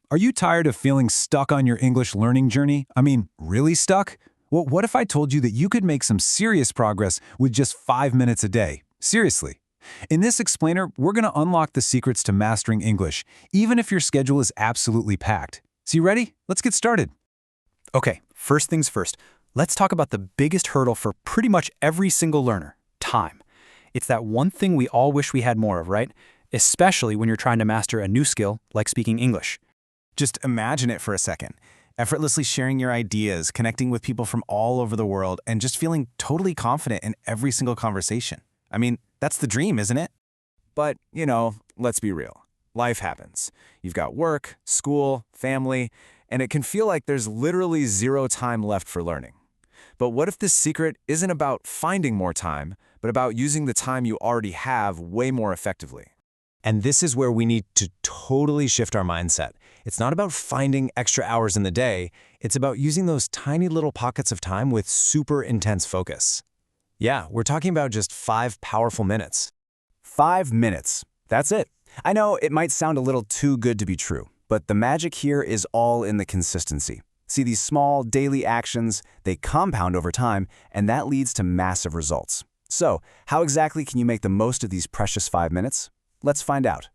Are you tired of feeling stuck on your English learning journey? I mean, really stuck? Well, what if I told you that you could make some serious progress with just 5 minutes a day? Seriously. In this explainer, we're going to unlock the secrets to mastering English, even if your schedule is absolutely packed. So you ready? Let's get started. Okay, first things first. Let's talk about the biggest hurdle for pretty much every single learner, time. It's that one thing we all wish we had more of, right? Especially when you're trying to master a new skill like speaking English. Just imagine it for a second. Effortlessly sharing your ideas, connecting with people from all over the world, and just feeling totally confident in every single conversation. I mean, that's the dream, isn't it? But, let's be real. Life happens. You've got work, school, family, and it can feel like there's literally zero time left for learning. But what if this secret isn't about finding more time, but about using the time you already have way more effectively? And this is where we need to totally shift our mindset. It's not about finding extra hours in the day. It's about using those tiny little pockets of time with super intense focus. Yeah, we're talking about just 5 powerful minutes. 5 minutes. That's it. I know it might sound a little too good to be true, but the magic here is all in the consistency. See, these small daily actions, they compound over time, and that leads to massive results. So, how exactly can you make the most of these precious 5 minutes? Let's find out.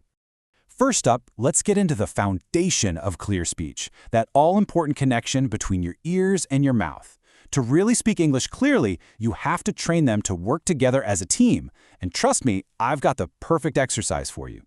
First up, let's get into the foundation of clear speech, that all-important connection between your ears and your mouth. To really speak English clearly, you have to train them to work together as a team. And trust me, I've got the perfect exercise for you.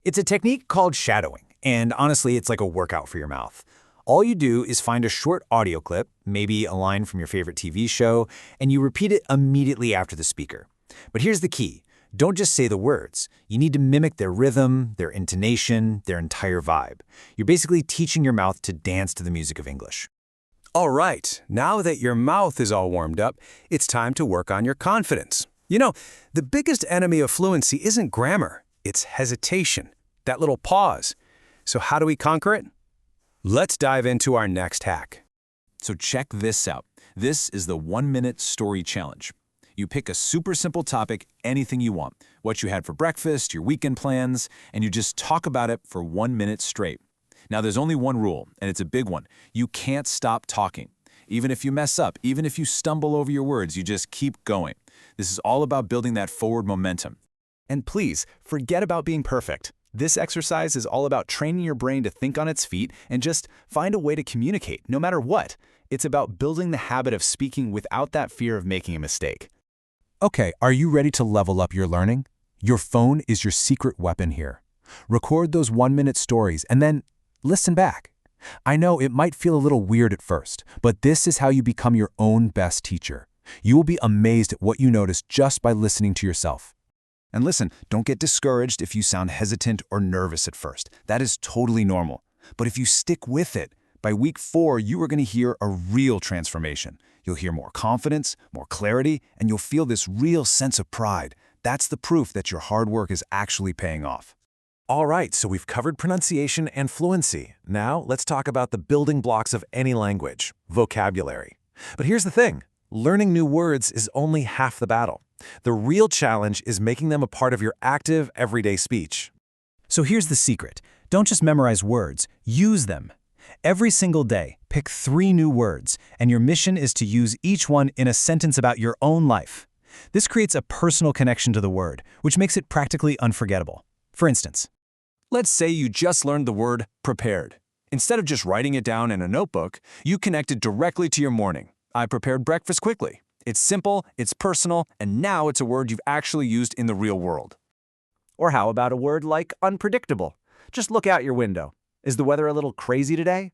It's a technique called shadowing, and honestly, it's like a workout for your mouth. All you do is find a short audio clip, maybe a line from your favorite TV show, and you repeat it immediately after the speaker. But here's the key. Don't just say the words. You need to mimic their rhythm, their intonation, their entire vibe. You're basically teaching your mouth to dance to the music of English. All right, now that your mouth is all warmed up, it's time to work on your confidence. The biggest enemy of fluency isn't grammar, it's hesitation, that little pause. So how do we conquer it? Let's dive into our next hack. So check this out. This is the 1-minute story challenge. You pick a super simple topic, anything you want, what you had for breakfast, your weekend plans, and you just talk about it for 1 minute straight. Now, there's only one rule, and it's a big one. You can't stop talking. Even if you mess up, even if you stumble over your words, you just keep going. This is all about building that forward momentum. And please, forget about being perfect. This exercise is all about training your brain to think on its feet and just find a way to communicate, no matter what. It's about building the habit of speaking without that fear of making a mistake. Okay, are you ready to level up your learning? Your phone is your secret weapon here. Record those 1-minute stories and then listen back. I know it might feel a little weird at first, but this is how you become your own best teacher. You will be amazed at what you notice just by listening to yourself. And listen, don't get discouraged if you sound hesitant or nervous at first. That is totally normal. But if you stick with it, by week 4, you are going to hear a real transformation. You'll hear more confidence, more clarity, and you'll feel this real sense of pride. That's the proof that your hard work is actually paying off. All right, so we've covered pronunciation and fluency. Now let's talk about the building blocks of any language, vocabulary. But here's the thing, learning new words is only half the battle. The real challenge is making them a part of your active, everyday speech. So here's the secret. Don't just memorize words, use them. Every single day, pick 3 new words, and your mission is to use each one in a sentence about your own life. This creates a personal connection to the word, which makes it practically unforgettable. For instance, Let's say you just learned the word prepared. Instead of just writing it down in a notebook, you connect it directly to your morning. I prepared breakfast quickly. It's simple, it's personal, and now it's a word you've actually used in the real world. Or how about a word like unpredictable? Just look out your window. Is the weather a little crazy today?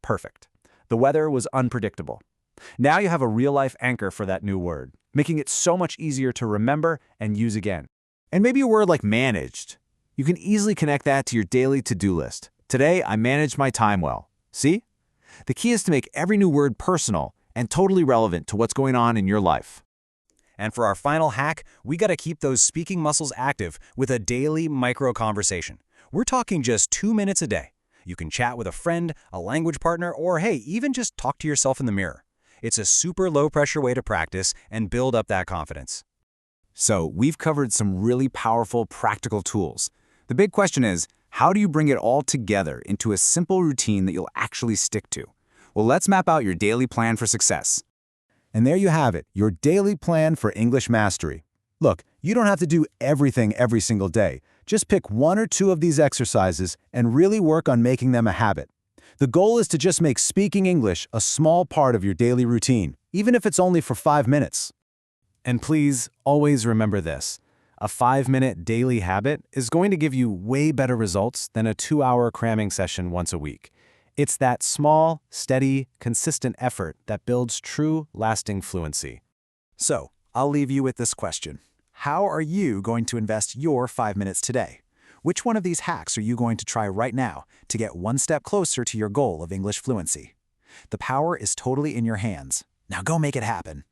Perfect. The weather was unpredictable. Now you have a real-life anchor for that new word, making it so much easier to remember and use again. And maybe a word like managed. You can easily connect that to your daily to-do list. Today, I managed my time well. See? The key is to make every new word personal and totally relevant to what's going on in your life. and for our final hack, we gotta keep those speaking muscles active with a daily micro conversation. We're talking just 2 minutes a day. You can chat with a friend, a language partner, or hey, even just talk to yourself in the mirror. It's a super low-pressure way to practice and build up that confidence. So we've covered some really powerful practical tools. The big question is, How do you bring it all together into a simple routine that you'll actually stick to? Well, let's map out your daily plan for success. And there you have it, your daily plan for English mastery. Look, you don't have to do everything every single day. Just pick 1 or 2 of these exercises and really work on making them a habit. The goal is to just make speaking English a small part of your daily routine, even if it's only for 5 minutes. And please always remember this. A 5-minute daily habit is going to give you way better results than a 2-hour cramming session once a week. It's that small, steady, consistent effort that builds true, lasting fluency. So, I'll leave you with this question. How are you going to invest your 5 minutes today? Which one of these hacks are you going to try right now to get one step closer to your goal of English fluency? The power is totally in your hands. Now go make it happen.